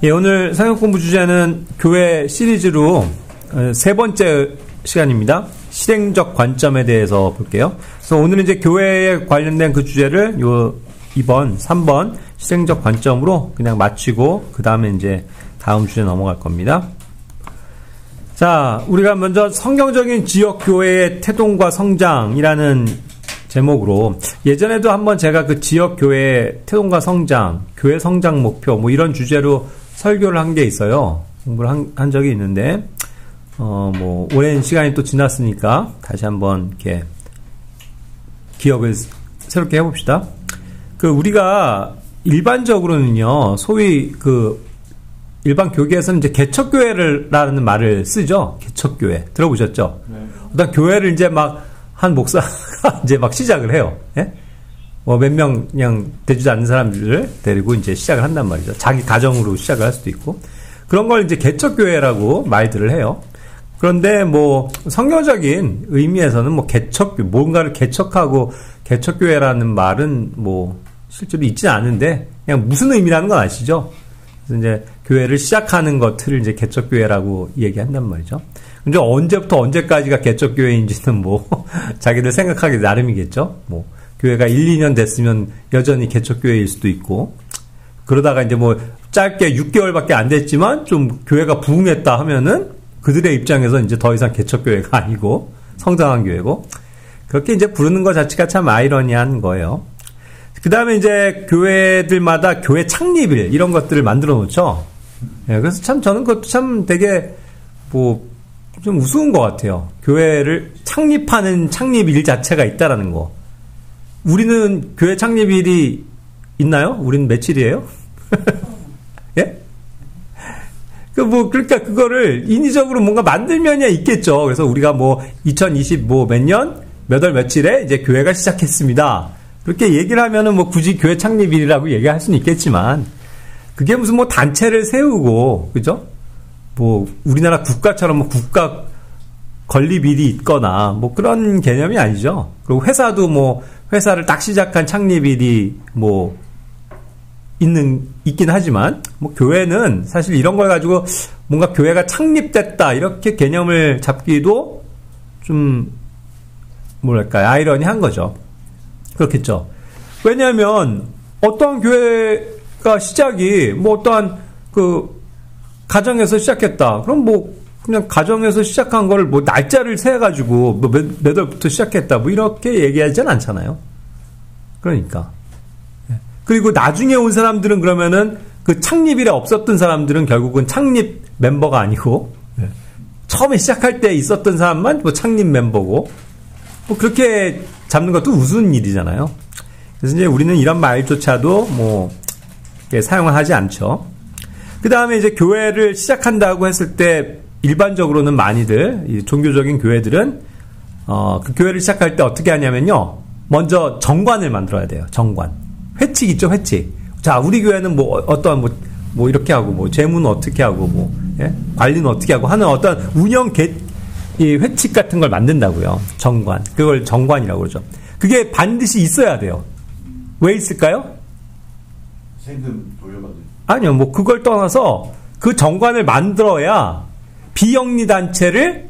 예, 오늘 성경 공부 주제는 교회 시리즈로 세 번째 시간입니다. 실행적 관점에 대해서 볼게요. 그래서 오늘은 이제 교회에 관련된 그 주제를 이번 3번 실행적 관점으로 그냥 마치고 그 다음에 이제 다음 주제 넘어갈 겁니다. 자, 우리가 먼저 성경적인 지역 교회의 태동과 성장이라는 제목으로 예전에도 한번 제가 그 지역 교회의 태동과 성장, 교회 성장 목표 뭐 이런 주제로 설교를 한 게 있어요. 공부를 한 적이 있는데 뭐 오랜 시간이 또 지났으니까 다시 한번 이렇게 기억을 새롭게 해봅시다. 그 우리가 일반적으로는요, 소위 그 일반 교계에서는 이제 개척교회라는 말을 쓰죠. 개척교회 들어보셨죠? 네. 어떤 교회를 이제 막 한 목사가 이제 막 시작을 해요. 예? 뭐 몇 명 그냥 되지도 않는 사람들을 데리고 이제 시작을 한단 말이죠. 자기 가정으로 시작을 할 수도 있고 그런 걸 이제 개척교회라고 말들을 해요. 그런데 뭐 성경적인 의미에서는 뭐 뭔가를 개척하고 개척교회라는 말은 뭐 실제로 있지는 않은데 그냥 무슨 의미라는 건 아시죠? 그래서 이제 교회를 시작하는 것을 이제 개척교회라고 얘기한단 말이죠. 근데 언제부터 언제까지가 개척교회인지는 뭐 자기들 생각하기 나름이겠죠. 뭐 교회가 1, 2년 됐으면 여전히 개척교회일 수도 있고 그러다가 이제 뭐 짧게 6개월밖에 안 됐지만 좀 교회가 부흥했다 하면은 그들의 입장에서 이제 더 이상 개척교회가 아니고 성장한 교회고 그렇게 이제 부르는 것 자체가 참 아이러니한 거예요. 그 다음에 이제 교회들마다 교회 창립일 이런 것들을 만들어 놓죠. 예, 그래서 참 저는 그것도 참 되게 뭐 좀 우스운 것 같아요. 교회를 창립하는 창립일 자체가 있다라는 거. 우리는 교회 창립일이 있나요? 우리는 며칠이에요? 예? 그러니까 그거를 인위적으로 뭔가 만들면야 있겠죠. 그래서 우리가 뭐 2020 뭐 몇 년, 몇 월 며칠에 이제 교회가 시작했습니다. 그렇게 얘기를 하면은 뭐 굳이 교회 창립일이라고 얘기할 수는 있겠지만, 그게 무슨 뭐 단체를 세우고, 그죠? 뭐 우리나라 국가처럼 뭐 국가 건립일이 있거나 뭐 그런 개념이 아니죠. 그리고 회사도 뭐 회사를 딱 시작한 창립일이 뭐 있긴 하지만 뭐 교회는 사실 이런 걸 가지고 뭔가 교회가 창립됐다 이렇게 개념을 잡기도 좀 뭐랄까요, 아이러니한 거죠. 그렇겠죠. 왜냐하면 어떠한 교회가 시작이 뭐 어떠한 그 가정에서 시작했다. 그럼 뭐 그냥 가정에서 시작한 거를 뭐 날짜를 세가지고 뭐 몇 월부터 시작했다. 뭐 이렇게 얘기하지는 않잖아요. 그러니까. 그리고 나중에 온 사람들은 그러면은 그 창립일에 없었던 사람들은 결국은 창립 멤버가 아니고 처음에 시작할 때 있었던 사람만 뭐 창립 멤버고 뭐 그렇게 잡는 것도 우스운 일이잖아요. 그래서 이제 우리는 이런 말조차도 뭐 사용을 하지 않죠. 그 다음에 이제 교회를 시작한다고 했을 때 일반적으로는 많이들 이 종교적인 교회들은 그 교회를 시작할 때 어떻게 하냐면요, 먼저 정관을 만들어야 돼요. 정관. 회칙 있죠, 회칙. 자, 우리 교회는 뭐 어떠한 뭐 이렇게 하고 뭐 재무는 어떻게 하고 뭐 관리는 어떻게 하고 하는 어떤 운영 이 회칙 같은 걸 만든다고요. 정관. 그걸 정관이라고 그러죠. 그게 반드시 있어야 돼요. 왜 있을까요? 세금 돌려받을. 아니요, 뭐 그걸 떠나서 그 정관을 만들어야 비영리 단체를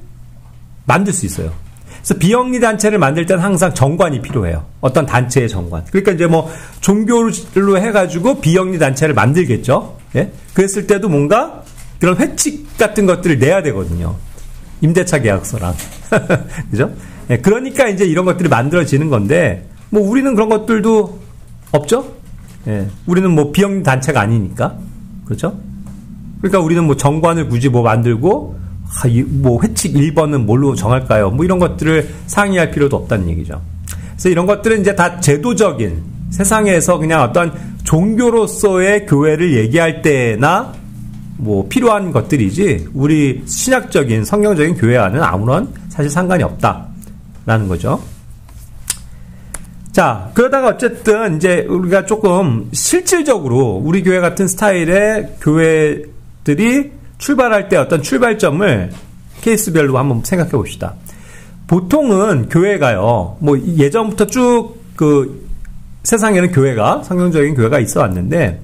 만들 수 있어요. 그래서 비영리 단체를 만들 때는 항상 정관이 필요해요. 어떤 단체의 정관. 그러니까 이제 뭐 종교로 해가지고 비영리 단체를 만들겠죠. 예? 그랬을 때도 뭔가 그런 회칙 같은 것들을 내야 되거든요. 임대차 계약서랑. 그죠? 예, 그러니까 이제 이런 것들이 만들어지는 건데, 뭐 우리는 그런 것들도 없죠? 예, 우리는 뭐 비영리 단체가 아니니까. 그렇죠? 그러니까 우리는 뭐 정관을 굳이 뭐 만들고, 뭐 회칙 1번은 뭘로 정할까요? 뭐 이런 것들을 상의할 필요도 없다는 얘기죠. 그래서 이런 것들은 이제 다 제도적인, 세상에서 그냥 어떤 종교로서의 교회를 얘기할 때나 뭐 필요한 것들이지, 우리 신학적인 성경적인 교회와는 아무런 사실 상관이 없다라는 거죠. 자, 그러다가 어쨌든 이제 우리가 조금 실질적으로 우리 교회 같은 스타일의 교회들이 출발할 때 어떤 출발점을 케이스별로 한번 생각해 봅시다. 보통은 교회가요, 뭐 예전부터 쭉 그 세상에는 교회가, 성경적인 교회가 있어 왔는데,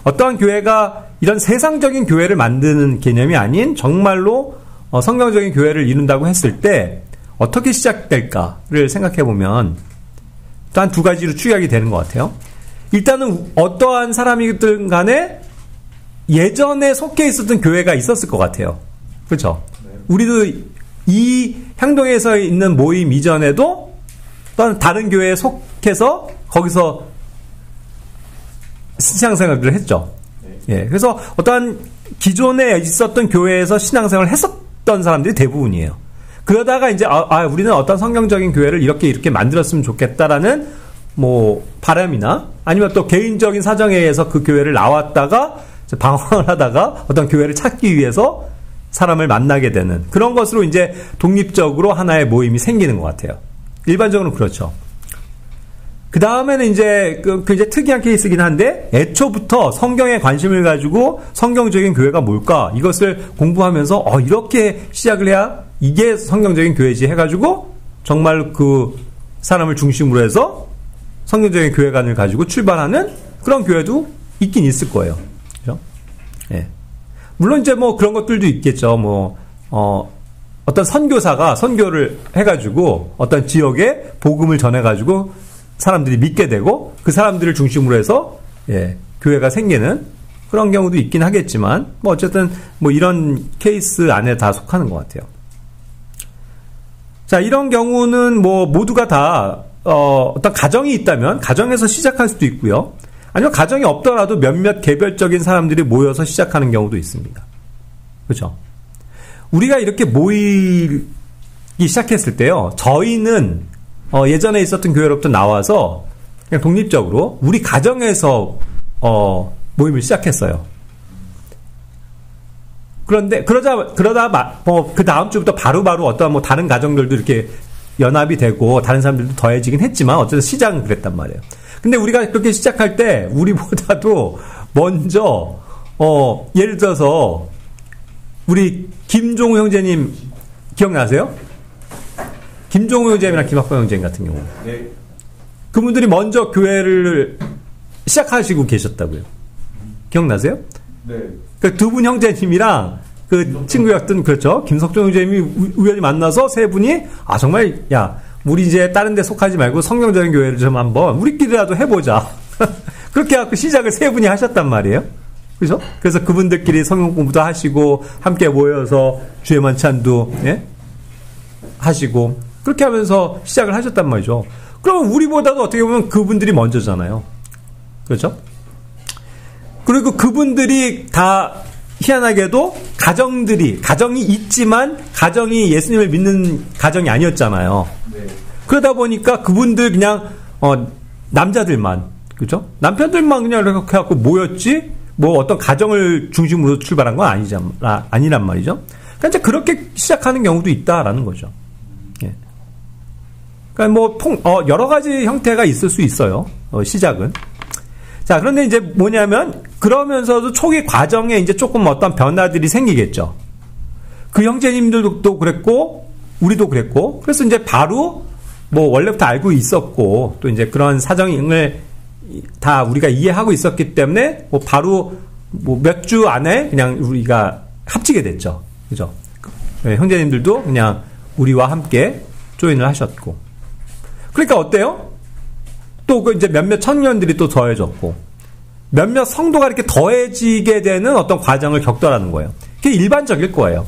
어떠한 교회가 이런 세상적인 교회를 만드는 개념이 아닌 정말로 성경적인 교회를 이룬다고 했을 때 어떻게 시작될까를 생각해 보면 또 한 두 가지로 추격이 되는 것 같아요. 일단은 어떠한 사람이든 간에 예전에 속해 있었던 교회가 있었을 것 같아요. 그렇죠? 우리도 이 향동에서 있는 모임 이전에도 또한 다른 교회에 속해서 거기서 신앙생활을 했죠. 예, 그래서 어떠한 기존에 있었던 교회에서 신앙생활을 했었던 사람들이 대부분이에요. 그러다가 이제 우리는 어떤 성경적인 교회를 이렇게 만들었으면 좋겠다라는 뭐 바람이나 아니면 또 개인적인 사정에 의해서 그 교회를 나왔다가 방황을 하다가 어떤 교회를 찾기 위해서 사람을 만나게 되는 그런 것으로 이제 독립적으로 하나의 모임이 생기는 것 같아요. 일반적으로는 그렇죠. 그 다음에는 이제 굉장히 특이한 케이스이긴 한데 애초부터 성경에 관심을 가지고 성경적인 교회가 뭘까 이것을 공부하면서 이렇게 시작을 해야 이게 성경적인 교회지 해가지고 정말 그 사람을 중심으로 해서 성경적인 교회관을 가지고 출발하는 그런 교회도 있긴 있을 거예요. 그죠? 예. 물론 이제 뭐 그런 것들도 있겠죠. 어떤 선교사가 선교를 해가지고 어떤 지역에 복음을 전해가지고 사람들이 믿게 되고 그 사람들을 중심으로 해서 교회가 생기는 그런 경우도 있긴 하겠지만 뭐 어쨌든 뭐 이런 케이스 안에 다 속하는 것 같아요. 자, 이런 경우는 뭐 모두가 다 어떤 가정이 있다면 가정에서 시작할 수도 있고요. 아니면 가정이 없더라도 몇몇 개별적인 사람들이 모여서 시작하는 경우도 있습니다. 그렇죠? 우리가 이렇게 모이기 시작했을 때요. 저희는 예전에 있었던 교회로부터 나와서 그냥 독립적으로 우리 가정에서 모임을 시작했어요. 그런데 그러다 그 다음 주부터 바로바로 어떤 뭐 다른 가정들도 이렇게 연합이 되고 다른 사람들도 더해지긴 했지만 어쨌든 시작은 그랬단 말이에요. 근데 우리가 그렇게 시작할 때 우리보다도 먼저 예를 들어서 우리 김종우 형제님 기억나세요? 김종우 형제님이나 김학범 형제님 같은 경우. 네. 그분들이 먼저 교회를 시작하시고 계셨다고요. 기억나세요? 네. 그 두 분 형제님이랑 그 친구였던 그렇죠. 김석종 형제님이 우연히 만나서 세 분이 정말 우리 이제 다른 데 속하지 말고 성경적인 교회를 좀 한번 우리끼리라도 해보자. 그렇게 해서 시작을 세 분이 하셨단 말이에요. 그죠? 그래서 그분들끼리 성경 공부도 하시고 함께 모여서 주의 만찬도 하시고 그렇게 하면서 시작을 하셨단 말이죠. 그러면 우리보다도 어떻게 보면 그분들이 먼저잖아요. 그렇죠? 그리고 그분들이 다 희한하게도 가정이 있지만 가정이 예수님을 믿는 가정이 아니었잖아요. 네. 그러다 보니까 그분들 그냥 남자들만 그렇죠? 남편들만 그냥 이렇게 해갖고 모였지 뭐 어떤 가정을 중심으로 출발한 건 아니란 말이죠. 그러니까 이제 그렇게 시작하는 경우도 있다라는 거죠. 예. 그러니까 뭐 여러 가지 형태가 있을 수 있어요. 시작은. 자, 그런데 이제 뭐냐면 그러면서도 초기 과정에 이제 조금 어떤 변화들이 생기겠죠. 그 형제님들도 그랬고 우리도 그랬고 그래서 이제 바로 뭐 원래부터 알고 있었고 또 이제 그런 사정을 다 우리가 이해하고 있었기 때문에 뭐 바로 뭐 몇 주 안에 그냥 우리가 합치게 됐죠. 그죠? 네, 형제님들도 그냥 우리와 함께 조인을 하셨고. 그러니까 어때요? 또 그 이제 몇몇 청년들이 또 더해졌고 몇몇 성도가 이렇게 더해지게 되는 어떤 과정을 겪더라는 거예요. 그게 일반적일 거예요.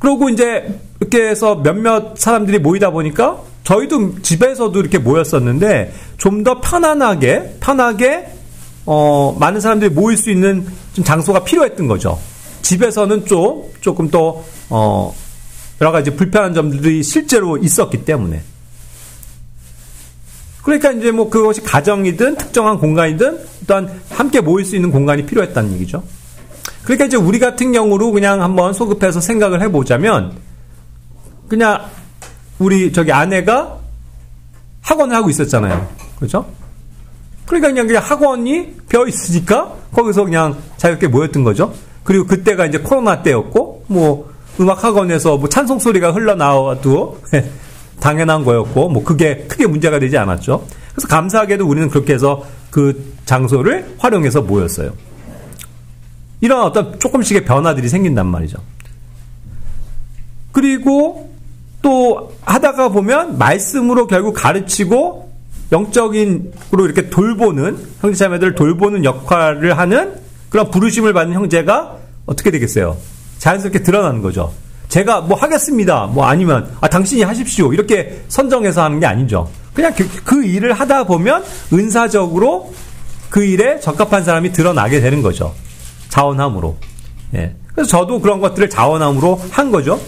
그리고 이제 이렇게 해서 몇몇 사람들이 모이다 보니까 저희도 집에서도 이렇게 모였었는데 좀 더 편하게 많은 사람들이 모일 수 있는 좀 장소가 필요했던 거죠. 집에서는 조금 더 여러 가지 불편한 점들이 실제로 있었기 때문에. 그러니까 이제 뭐 그것이 가정이든 특정한 공간이든 또한 함께 모일 수 있는 공간이 필요했다는 얘기죠. 그러니까 이제 우리 같은 경우로 그냥 한번 소급해서 생각을 해보자면 그냥 우리 아내가 학원을 하고 있었잖아요. 그렇죠? 그러니까 그냥 학원이 벼 있으니까 거기서 그냥 자유롭게 모였던 거죠. 그리고 그때가 이제 코로나 때였고 뭐 음악 학원에서 뭐 찬송 소리가 흘러나와도 당연한 거였고 뭐 그게 크게 문제가 되지 않았죠. 그래서 감사하게도 우리는 그렇게 해서 그 장소를 활용해서 모였어요. 이런 어떤 조금씩의 변화들이 생긴단 말이죠. 그리고 또 하다가 보면 말씀으로 결국 가르치고 영적인으로 이렇게 돌보는, 형제자매들을 돌보는 역할을 하는 그런 부르심을 받는 형제가 어떻게 되겠어요? 자연스럽게 드러나는 거죠. 제가 뭐 하겠습니다. 뭐 아니면 당신이 하십시오. 이렇게 선정해서 하는 게 아니죠. 그냥 그 일을 하다 보면 은사적으로 그 일에 적합한 사람이 드러나게 되는 거죠. 자원함으로. 예. 그래서 저도 그런 것들을 자원함으로 한 거죠.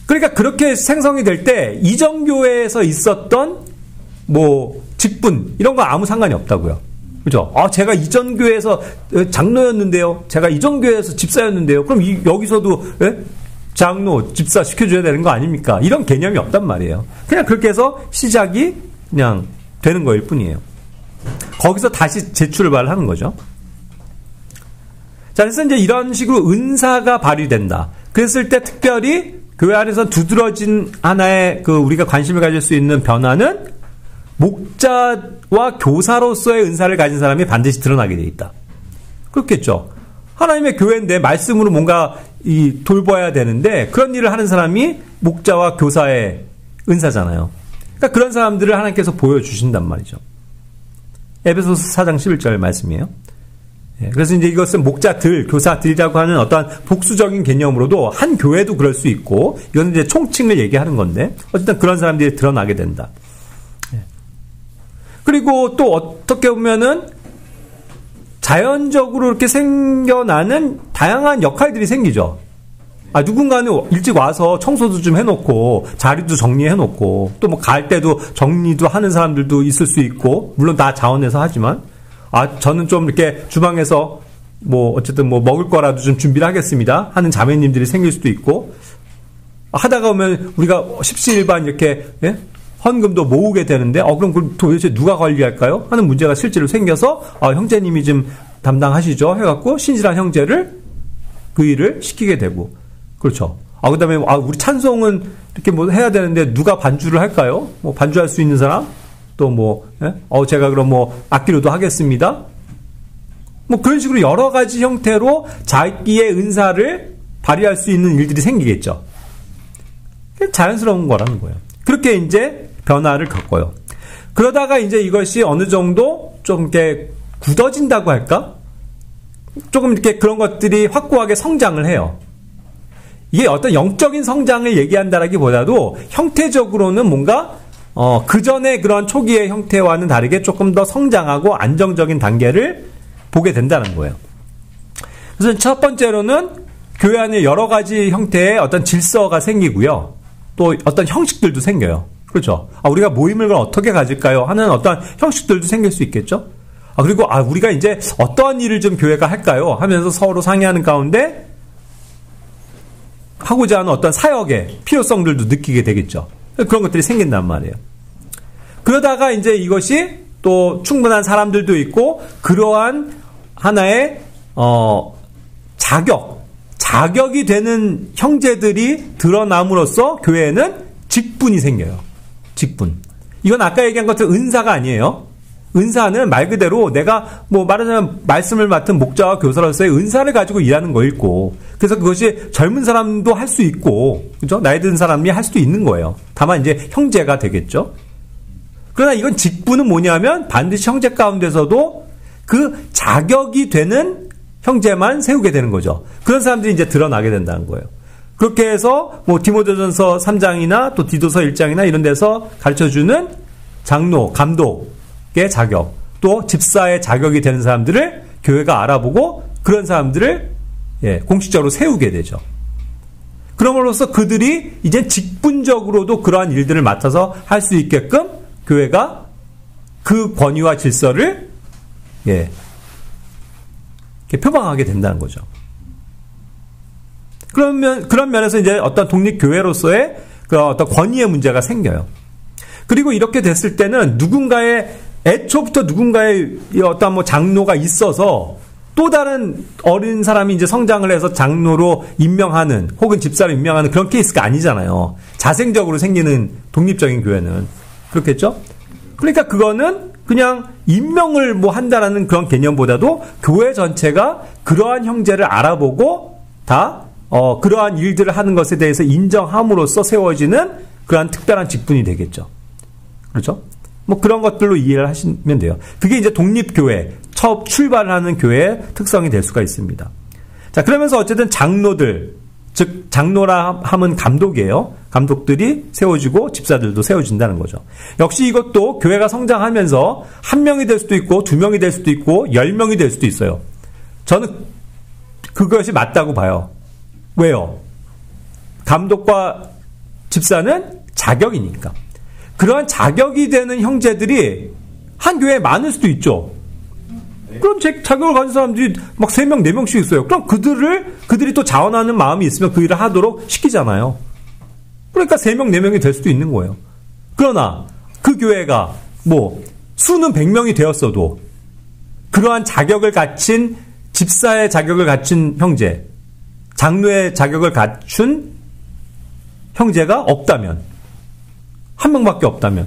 그러니까 그렇게 생성이 될 때 이전 교회에서 있었던 뭐 직분 이런 거 아무 상관이 없다고요. 그죠? 제가 이전 교회에서 장로였는데요. 제가 이전 교회에서 집사였는데요. 그럼 여기서도 장로, 집사 시켜줘야 되는 거 아닙니까? 이런 개념이 없단 말이에요. 그냥 그렇게 해서 시작이 그냥 되는 거일 뿐이에요. 거기서 다시 재출발을 하는 거죠. 자, 그래서 이제 이런 식으로 은사가 발휘된다. 그랬을 때 특별히 교회 안에서 두드러진 하나의 우리가 관심을 가질 수 있는 변화는 목자와 교사로서의 은사를 가진 사람이 반드시 드러나게 돼 있다. 그렇겠죠. 하나님의 교회인데 말씀으로 뭔가 돌봐야 되는데 그런 일을 하는 사람이 목자와 교사의 은사잖아요. 그러니까 그런 사람들을 하나님께서 보여주신단 말이죠. 에베소서 4장 11절 말씀이에요. 그래서 이제 이것은 목자들, 교사들이라고 하는 어떤 복수적인 개념으로도 한 교회도 그럴 수 있고, 이건 이제 총칭을 얘기하는 건데, 어쨌든 그런 사람들이 드러나게 된다. 그리고 또 어떻게 보면은 자연적으로 이렇게 생겨나는 다양한 역할들이 생기죠. 누군가는 일찍 와서 청소도 좀 해놓고, 자리도 정리해놓고, 또 뭐 갈 때도 정리도 하는 사람들도 있을 수 있고, 물론 다 자원해서 하지만, 저는 좀 이렇게 주방에서 뭐 어쨌든 뭐 먹을 거라도 좀 준비를 하겠습니다 하는 자매님들이 생길 수도 있고, 하다가 보면 우리가 십시일반 이렇게 헌금도 모으게 되는데 그럼 도대체 누가 관리할까요? 하는 문제가 실제로 생겨서 형제님이 좀 담당하시죠 해갖고 신실한 형제를 그 일을 시키게 되고, 그렇죠. 그다음에 우리 찬송은 이렇게 뭐 해야 되는데 누가 반주를 할까요? 뭐 반주할 수 있는 사람? 또 뭐, 제가 그럼 뭐, 악기로도 하겠습니다. 뭐, 그런 식으로 여러 가지 형태로 자기의 은사를 발휘할 수 있는 일들이 생기겠죠. 자연스러운 거라는 거예요. 그렇게 이제 변화를 겪어요. 그러다가 이제 이것이 어느 정도 좀 이렇게 굳어진다고 할까? 조금 이렇게 그런 것들이 확고하게 성장을 해요. 이게 어떤 영적인 성장을 얘기한다라기보다도 형태적으로는 뭔가 그 전에 그런 초기의 형태와는 다르게 조금 더 성장하고 안정적인 단계를 보게 된다는 거예요. 그래서 첫 번째로는 교회 안에 여러 가지 형태의 어떤 질서가 생기고요. 또 어떤 형식들도 생겨요. 그렇죠. 우리가 모임을 어떻게 가질까요? 하는 어떤 형식들도 생길 수 있겠죠. 그리고 우리가 이제 어떠한 일을 좀 교회가 할까요? 하면서 서로 상의하는 가운데 하고자 하는 어떤 사역의 필요성들도 느끼게 되겠죠. 그런 것들이 생긴단 말이에요. 그러다가 이제 이것이 또 충분한 사람들도 있고, 그러한 하나의 자격이 되는 형제들이 드러남으로써 교회에는 직분이 생겨요. 직분. 이건 아까 얘기한 것처럼 은사가 아니에요. 은사는 말 그대로 내가 뭐 말하자면 말씀을 맡은 목자와 교사로서의 은사를 가지고 일하는 거있고, 그래서 그것이 젊은 사람도 할 수 있고, 그죠? 나이 든 사람이 할 수도 있는 거예요. 다만 이제 형제가 되겠죠. 그러나 이건 직분은 뭐냐면 반드시 형제 가운데서도 그 자격이 되는 형제만 세우게 되는 거죠. 그런 사람들이 이제 드러나게 된다는 거예요. 그렇게 해서 뭐 디모데전서 3장이나 또 디도서 1장이나 이런 데서 가르쳐주는 장로, 감독의 자격, 또 집사의 자격이 되는 사람들을 교회가 알아보고 그런 사람들을 공식적으로 세우게 되죠. 그럼으로써 그들이 이제 직분적으로도 그러한 일들을 맡아서 할 수 있게끔 교회가 그 권위와 질서를 표방하게 된다는 거죠. 그런 면에서 이제 어떤 독립교회로서의 그 어떤 권위의 문제가 생겨요. 그리고 이렇게 됐을 때는 애초부터 누군가의 어떤 뭐 장로가 있어서 또 다른 어린 사람이 이제 성장을 해서 장로로 임명하는 혹은 집사로 임명하는 그런 케이스가 아니잖아요. 자생적으로 생기는 독립적인 교회는. 그렇겠죠? 그러니까 그거는 그냥 임명을 뭐 한다라는 그런 개념보다도 교회 전체가 그러한 형제를 알아보고 다 그러한 일들을 하는 것에 대해서 인정함으로써 세워지는 그러한 특별한 직분이 되겠죠. 그렇죠? 뭐 그런 것들로 이해를 하시면 돼요. 그게 이제 독립교회, 처음 출발하는 교회의 특성이 될 수가 있습니다. 자, 그러면서 어쨌든 장로들, 즉 장로라 함은 감독이에요. 감독들이 세워지고 집사들도 세워진다는 거죠. 역시 이것도 교회가 성장하면서 1명이 될 수도 있고 2명이 될 수도 있고 10명이 될 수도 있어요. 저는 그것이 맞다고 봐요. 왜요? 감독과 집사는 자격이니까. 그러한 자격이 되는 형제들이 한 교회에 많을 수도 있죠. 그럼 자격을 가진 사람들이 막 3명, 4명씩 있어요. 그럼 그들이 또 자원하는 마음이 있으면 그 일을 하도록 시키잖아요. 그러니까 3명, 4명이 될 수도 있는 거예요. 그러나 그 교회가 뭐 수는 100명이 되었어도 그러한 자격을 갖춘 집사의 자격을 갖춘 형제, 장로의 자격을 갖춘 형제가 없다면, 한 명밖에 없다면,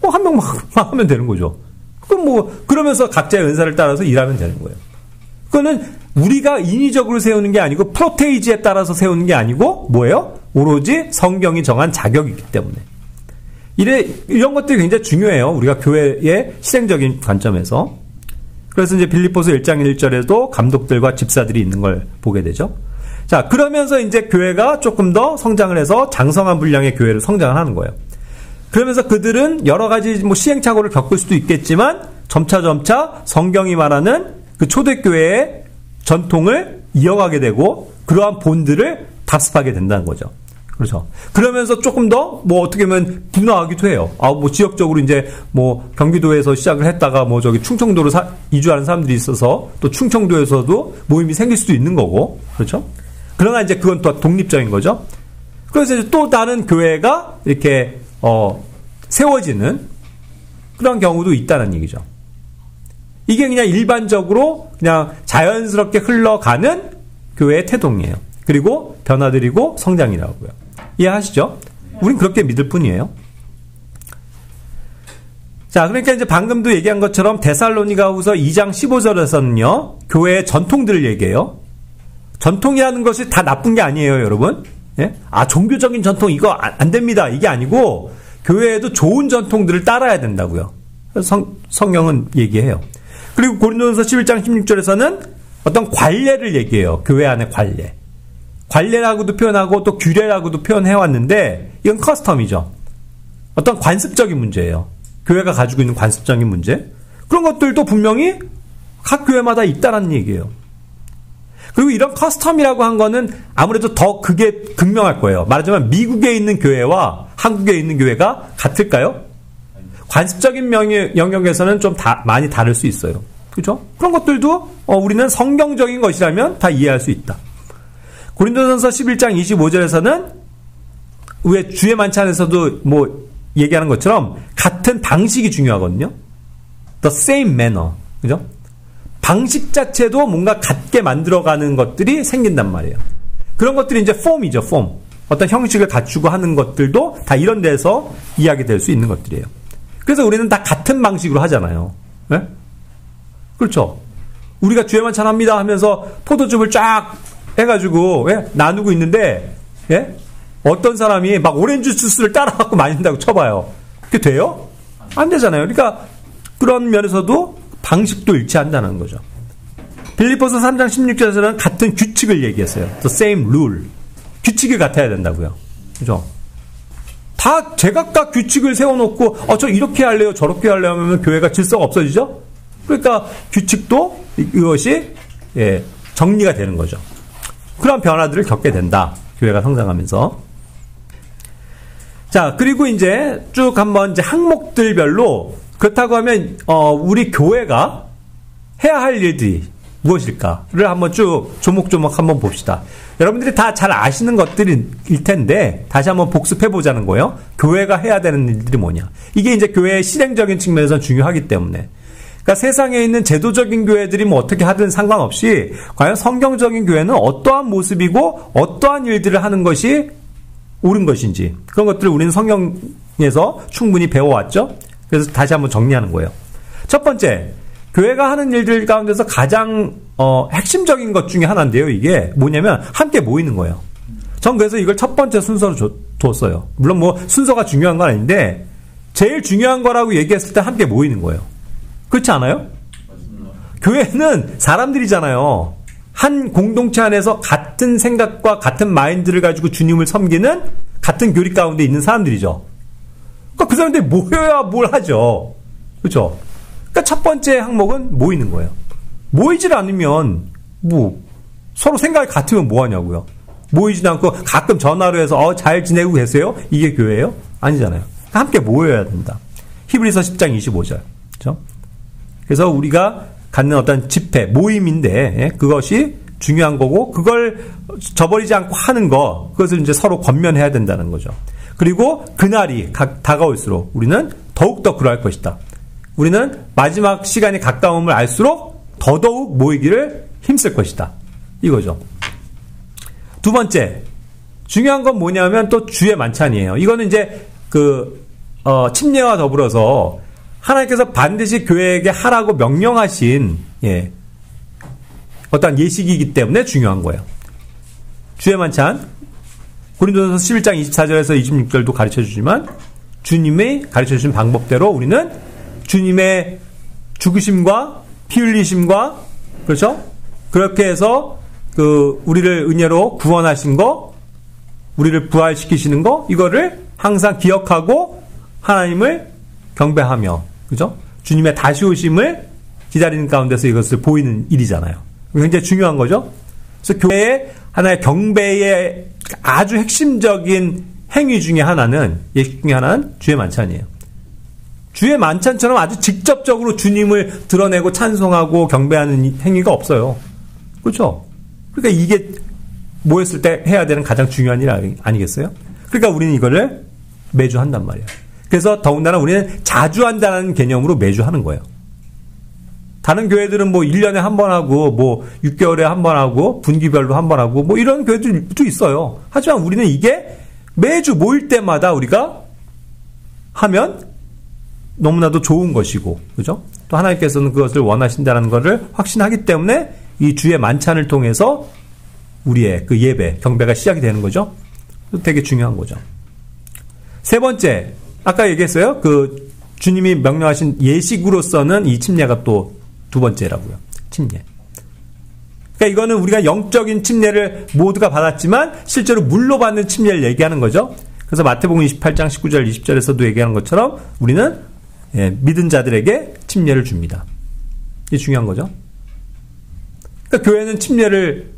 뭐 한 명만 하면 되는 거죠. 그럼 뭐 그러면서 각자의 은사를 따라서 일하면 되는 거예요. 그거는 우리가 인위적으로 세우는 게 아니고 프로테이지에 따라서 세우는 게 아니고 뭐예요? 오로지 성경이 정한 자격이기 때문에. 이런 것들이 굉장히 중요해요. 우리가 교회의 시생적인 관점에서. 그래서 이제 빌립보서 1장 1절에도 감독들과 집사들이 있는 걸 보게 되죠. 자, 그러면서 이제 교회가 조금 더 성장을 해서 장성한 분량의 교회를 성장을 하는 거예요. 그러면서 그들은 여러 가지 뭐 시행착오를 겪을 수도 있겠지만 점차 성경이 말하는 그 초대교회의 전통을 이어가게 되고 그러한 본들을 답습하게 된다는 거죠. 그렇죠. 그러면서 조금 더 뭐 어떻게 보면 분화하기도 해요. 뭐 지역적으로 이제 뭐 경기도에서 시작을 했다가 뭐 저기 충청도로 이주하는 사람들이 있어서 또 충청도에서도 모임이 생길 수도 있는 거고. 그렇죠. 그러나 이제 그건 또 독립적인 거죠. 그래서 이제 또 다른 교회가 이렇게 세워지는 그런 경우도 있다는 얘기죠. 이게 그냥 일반적으로 그냥 자연스럽게 흘러가는 교회의 태동이에요. 그리고 변화들이고 성장이라고요. 이해하시죠? 우린 그렇게 믿을 뿐이에요. 자, 그러니까 이제 방금도 얘기한 것처럼 데살로니가후서 2장 15절에서는요, 교회의 전통들을 얘기해요. 전통이라는 것이 다 나쁜 게 아니에요, 여러분. 예? 종교적인 전통 이거 안 됩니다. 이게 아니고 교회에도 좋은 전통들을 따라야 된다고요. 성경은 얘기해요. 그리고 고린도전서 11장 16절에서는 어떤 관례를 얘기해요. 교회 안의 관례. 관례라고도 표현하고 또 규례라고도 표현해왔는데 이건 커스텀이죠. 어떤 관습적인 문제예요. 교회가 가지고 있는 관습적인 문제. 그런 것들도 분명히 각 교회마다 있다는 얘기예요. 그리고 이런 커스텀이라고 한 거는 아무래도 더 그게 극명할 거예요. 말하자면 미국에 있는 교회와 한국에 있는 교회가 같을까요? 관습적인 영역에서는 좀 많이 다를 수 있어요. 그렇죠? 그런 것들도 우리는 성경적인 것이라면 다 이해할 수 있다. 고린도전서 11장 25절에서는 왜 주의 만찬에서도 뭐 얘기하는 것처럼 같은 방식이 중요하거든요. The same manner. 그죠? 방식 자체도 뭔가 같게 만들어가는 것들이 생긴단 말이에요. 그런 것들이 이제 폼이죠, 폼. 어떤 형식을 갖추고 하는 것들도 다 이런 데서 이야기될 수 있는 것들이에요. 그래서 우리는 다 같은 방식으로 하잖아요. 네? 그렇죠. 우리가 주의 만찬 합니다 하면서 포도즙을 쫙 해가지고 나누고 있는데 어떤 사람이 막 오렌지 주스를 따라갖고 마신다고 쳐봐요. 그게 돼요? 안 되잖아요. 그러니까 그런 면에서도 방식도 일치한다는 거죠. 빌립보서 3장 16절에서는 같은 규칙을 얘기했어요. The same rule. 규칙이 같아야 된다고요. 그죠? 다 제각각 규칙을 세워놓고 저 이렇게 할래요 저렇게 할래요 하면 교회가 질서가 없어지죠? 그러니까 규칙도 이것이 정리가 되는 거죠. 그런 변화들을 겪게 된다. 교회가 성장하면서. 자, 그리고 이제 쭉 한번 이제 항목들별로 그렇다고 하면 우리 교회가 해야 할 일들이 무엇일까를 한번 쭉 조목조목 한번 봅시다. 여러분들이 다 잘 아시는 것들일 텐데 다시 한번 복습해 보자는 거예요. 교회가 해야 되는 일들이 뭐냐. 이게 이제 교회의 실행적인 측면에서 중요하기 때문에. 그러니까 세상에 있는 제도적인 교회들이 뭐 어떻게 하든 상관없이 과연 성경적인 교회는 어떠한 모습이고 어떠한 일들을 하는 것이 옳은 것인지 그런 것들을 우리는 성경에서 충분히 배워왔죠. 그래서 다시 한번 정리하는 거예요. 첫 번째, 교회가 하는 일들 가운데서 가장 핵심적인 것 중에 하나인데요. 이게 뭐냐면 함께 모이는 거예요. 전 그래서 이걸 첫 번째 순서로 뒀어요. 물론 뭐 순서가 중요한 건 아닌데 제일 중요한 거라고 얘기했을 때 함께 모이는 거예요. 그렇지 않아요? 교회는 사람들이잖아요. 한 공동체 안에서 같은 생각과 같은 마인드를 가지고 주님을 섬기는 같은 교리 가운데 있는 사람들이죠. 그러니까 그 사람들이 모여야 뭘 하죠. 그렇죠? 그러니까 첫 번째 항목은 모이는 거예요. 모이질 않으면 뭐 서로 생각이 같으면 뭐 하냐고요. 모이지도 않고 가끔 전화로 해서 잘 지내고 계세요? 이게 교회예요? 아니잖아요. 그러니까 함께 모여야 된다. 히브리서 10장 25절. 그렇죠? 그래서 우리가 갖는 어떤 집회, 모임인데 그것이 중요한 거고 그걸 저버리지 않고 하는 거 그것을 이제 서로 권면해야 된다는 거죠. 그리고 그날이 다가올수록 우리는 더욱더 그러할 것이다. 우리는 마지막 시간이 가까움을 알수록 더더욱 모이기를 힘쓸 것이다. 이거죠. 두 번째, 중요한 건 뭐냐면 또 주의 만찬이에요. 이거는 이제 침례와 더불어서 하나님께서 반드시 교회에게 하라고 명령하신 어떠한 예식이기 때문에 중요한 거예요. 주의 만찬, 고린도전서 11장 24절에서 26절도 가르쳐주지만 주님이 가르쳐주신 방법대로 우리는 주님의 죽으심과 피 흘리심과 그렇죠? 그렇게 해서 우리를 은혜로 구원하신 거, 우리를 부활시키시는 거, 이거를 항상 기억하고 하나님을 경배하며, 그죠? 주님의 다시 오심을 기다리는 가운데서 이것을 보이는 일이잖아요. 굉장히 중요한 거죠? 그래서 교회의 하나의 경배의 아주 핵심적인 행위 중에 하나는, 예식 중에 하나는 주의 만찬이에요. 주의 만찬처럼 아주 직접적으로 주님을 드러내고 찬송하고 경배하는 행위가 없어요. 그렇죠? 그러니까 이게 모였을 때 해야 되는 가장 중요한 일 아니겠어요? 그러니까 우리는 이거를 매주 한단 말이에요. 그래서 더군다나 우리는 자주 한다는 개념으로 매주 하는 거예요. 다른 교회들은 뭐 1년에 한 번 하고 뭐 6개월에 한 번 하고 분기별로 한 번 하고 뭐 이런 교회들도 있어요. 하지만 우리는 이게 매주 모일 때마다 우리가 하면 너무나도 좋은 것이고, 그죠? 또 하나님께서는 그것을 원하신다는 것을 확신하기 때문에 이 주의 만찬을 통해서 우리의 그 예배, 경배가 시작이 되는 거죠. 되게 중요한 거죠. 세 번째, 아까 얘기했어요. 주님이 명령하신 예식으로서는 이 침례가 또 두 번째라고요. 침례. 그러니까 이거는 우리가 영적인 침례를 모두가 받았지만 실제로 물로 받는 침례를 얘기하는 거죠. 그래서 마태복음 28장 19절 20절에서도 얘기하는 것처럼 우리는 믿은 자들에게 침례를 줍니다. 이게 중요한 거죠. 그러니까 교회는 침례를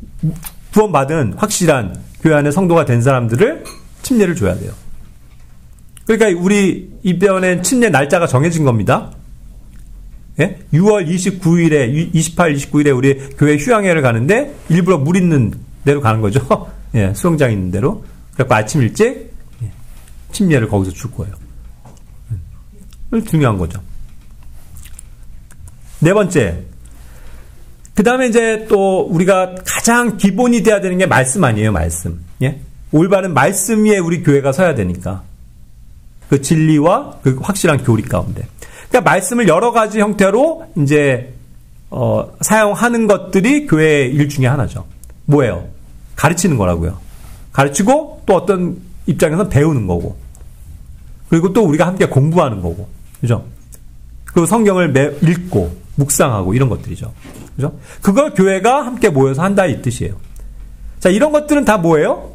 구원받은 확실한 교회 안에 성도가 된 사람들을 침례를 줘야 돼요. 그러니까 우리 이번엔 침례 날짜가 정해진 겁니다. 6월 29일에 28, 29일에 우리 교회 휴양회를 가는데 일부러 물 있는 데로 가는 거죠. 수영장 있는 데로. 그래서 아침 일찍 침례를 거기서 줄 거예요. 중요한 거죠. 네 번째, 그 다음에 이제 또 우리가 가장 기본이 돼야 되는 게 말씀 아니에요, 말씀. 올바른 말씀 위에 우리 교회가 서야 되니까. 그 진리와 그 확실한 교리 가운데. 그러니까 말씀을 여러 가지 형태로 이제 사용하는 것들이 교회의 일 중에 하나죠. 뭐예요? 가르치는 거라고요. 가르치고 또 어떤 입장에서 배우는 거고. 그리고 또 우리가 함께 공부하는 거고. 그죠? 그리고 성경을 읽고 묵상하고 이런 것들이죠. 그죠? 그걸 교회가 함께 모여서 한다 이 뜻이에요. 자, 이런 것들은 다 뭐예요?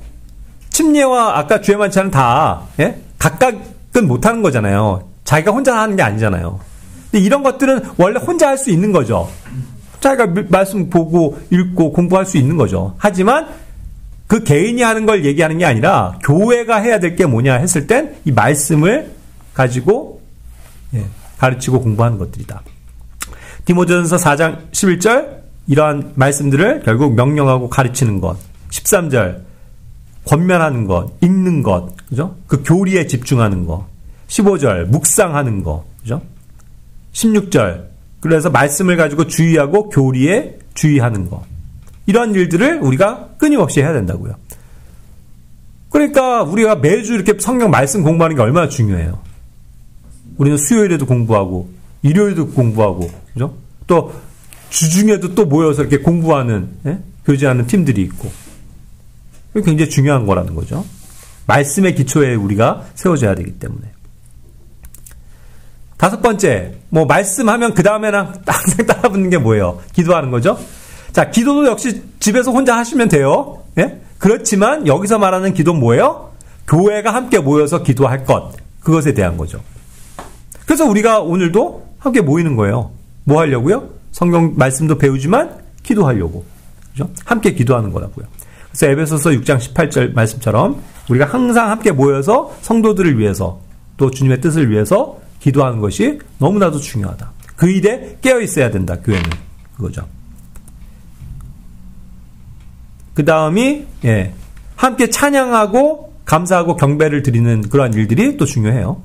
침례와 아까 주의 만찬은 다 각각은 못하는 거잖아요. 자기가 혼자 하는 게 아니잖아요. 근데 이런 것들은 원래 혼자 할 수 있는 거죠. 자기가 말씀 보고 읽고 공부할 수 있는 거죠. 하지만 그 개인이 하는 걸 얘기하는 게 아니라 교회가 해야 될 게 뭐냐 했을 땐 이 말씀을 가지고 가르치고 공부하는 것들이다. 디모데전서 4장 11절 이러한 말씀들을 결국 명령하고 가르치는 것. 13절 권면하는 것, 읽는 것, 그죠? 그 교리에 집중하는 것. 15절 묵상하는 것, 그죠? 16절 그래서 말씀을 가지고 주의하고 교리에 주의하는 것. 이러한 일들을 우리가 끊임없이 해야 된다고요. 그러니까 우리가 매주 이렇게 성경 말씀 공부하는 게 얼마나 중요해요. 우리는 수요일에도 공부하고, 일요일에도 공부하고, 그죠? 또, 주중에도 또 모여서 이렇게 공부하는, 예? 교제하는 팀들이 있고. 이게 굉장히 중요한 거라는 거죠. 말씀의 기초에 우리가 세워져야 되기 때문에. 다섯 번째, 뭐, 말씀하면 그 다음에는 항상 따라붙는 게 뭐예요? 기도하는 거죠? 자, 기도도 역시 집에서 혼자 하시면 돼요. 예? 그렇지만 여기서 말하는 기도는 뭐예요? 교회가 함께 모여서 기도할 것. 그것에 대한 거죠. 그래서 우리가 오늘도 함께 모이는 거예요. 뭐 하려고요? 성경 말씀도 배우지만 기도하려고. 그죠? 함께 기도하는 거라고요. 그래서 에베소서 6장 18절 말씀처럼 우리가 항상 함께 모여서 성도들을 위해서 또 주님의 뜻을 위해서 기도하는 것이 너무나도 중요하다. 그 일에 깨어 있어야 된다. 교회는. 그거죠. 그 다음이 함께 찬양하고 감사하고 경배를 드리는 그러한 일들이 또 중요해요.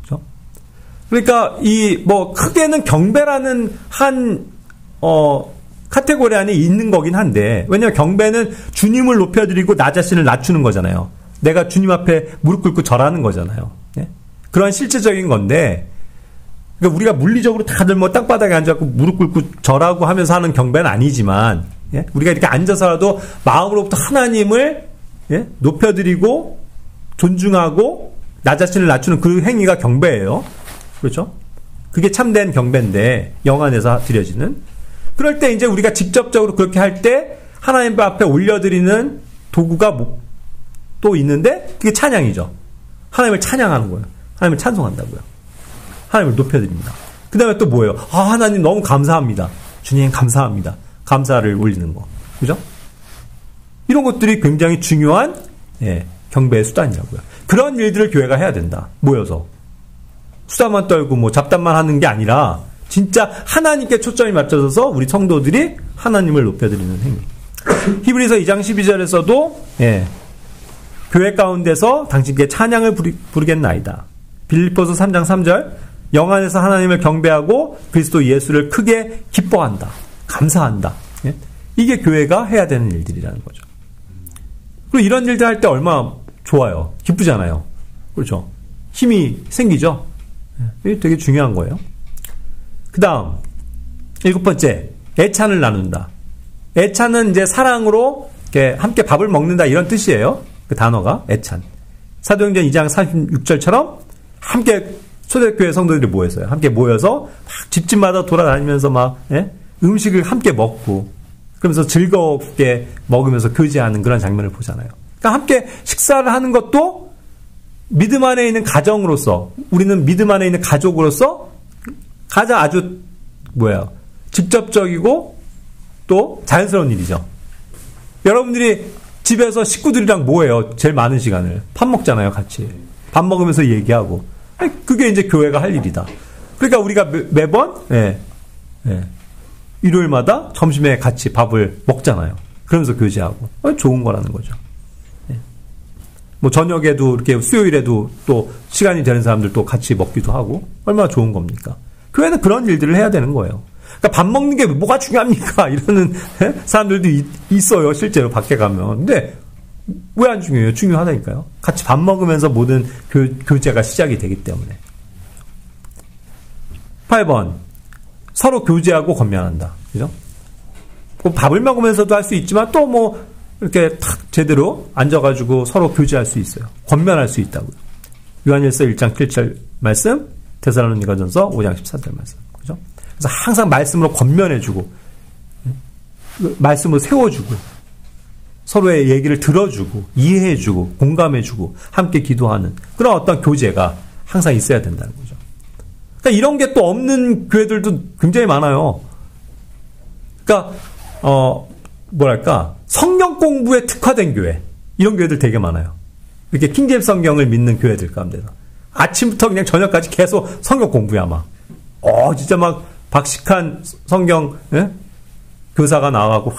그렇죠? 그러니까 크게는 경배라는 한 카테고리 안에 있는 거긴 한데, 왜냐하면 경배는 주님을 높여드리고 나 자신을 낮추는 거잖아요. 내가 주님 앞에 무릎 꿇고 절하는 거잖아요. 예? 그러한 실제적인 건데, 그러니까 우리가 물리적으로 다들 땅바닥에 앉아서 무릎 꿇고 절하고 하면서 하는 경배는 아니지만, 예? 우리가 이렇게 앉아서라도 마음으로부터 하나님을 높여드리고 존중하고 나 자신을 낮추는 그 행위가 경배예요. 그렇죠? 그게 참된 경배인데 영 안에서 드려지는. 그럴 때 이제 우리가 직접적으로 그렇게 할 때 하나님 앞에 올려드리는 도구가 또 있는데 그게 찬양이죠. 하나님을 찬양하는 거예요. 하나님을 찬송한다고요. 하나님을 높여드립니다. 그 다음에 또 뭐예요? 하나님 너무 감사합니다. 주님 감사합니다. 감사를 올리는 거. 그죠? 이런 것들이 굉장히 중요한 경배의 수단이라고요. 그런 일들을 교회가 해야 된다. 모여서. 수다만 떨고 잡담만 하는 게 아니라 진짜 하나님께 초점이 맞춰져서 우리 성도들이 하나님을 높여드리는 행위. 히브리서 2장 12절에서도 교회 가운데서 당신께 찬양을 부르겠나이다. 빌립보서 3장 3절 영 안에서 하나님을 경배하고 그리스도 예수를 크게 기뻐한다. 감사한다. 이게 교회가 해야 되는 일들이라는 거죠. 그리고 이런 일들 할 때 얼마나 좋아요. 기쁘잖아요. 그렇죠. 힘이 생기죠. 이게 되게 중요한 거예요. 그 다음 7번째 애찬을 나눈다. 애찬은 이제 사랑으로 이렇게 함께 밥을 먹는다 이런 뜻이에요. 그 단어가 애찬. 사도행전 2장 36절처럼 함께 초대교회 성도들이 모였어요. 함께 모여서 막 집집마다 돌아다니면서 음식을 함께 먹고 그러면서 즐겁게 먹으면서 교제하는 그런 장면을 보잖아요. 그러니까 함께 식사를 하는 것도 믿음 안에 있는 가정으로서 우리는 믿음 안에 있는 가족으로서 가장 아주 직접적이고 또 자연스러운 일이죠. 여러분들이 집에서 식구들이랑 뭐해요? 제일 많은 시간을 밥 먹잖아요. 같이 밥 먹으면서 얘기하고 그게 이제 교회가 할 일이다. 그러니까 우리가 매번 일요일마다 점심에 같이 밥을 먹잖아요. 그러면서 교제하고 좋은 거라는 거죠. 저녁에도 이렇게 수요일에도 또 시간이 되는 사람들 또 같이 먹기도 하고 얼마나 좋은 겁니까? 교회는 그런 일들을 해야 되는 거예요. 그러니까 밥 먹는 게 뭐가 중요합니까? 이러는 사람들도 있어요. 실제로 밖에 가면. 근데 왜 안 중요해요? 중요하다니까요. 같이 밥 먹으면서 모든 교제가 시작이 되기 때문에. 8번 서로 교제하고 권면한다. 그죠? 밥을 먹으면서도 할 수 있지만 또 이렇게 탁 제대로 앉아가지고 서로 교제할 수 있어요. 권면할 수 있다고요. 요한일서 1장 7절 말씀, 데살로니가전서 5장 14절 말씀. 그죠? 그래서 항상 말씀으로 권면해주고, 말씀으로 세워주고, 서로의 얘기를 들어주고, 이해해주고, 공감해주고, 함께 기도하는 그런 어떤 교제가 항상 있어야 된다는 거죠. 그러니까 이런 게 또 없는 교회들도 굉장히 많아요. 그러니까, 성경 공부에 특화된 교회. 이런 교회들 되게 많아요. 이렇게 킹제임스 성경을 믿는 교회들 가운데서. 아침부터 그냥 저녁까지 계속 성경 공부야, 진짜 박식한 성경, 교사가 나와가고,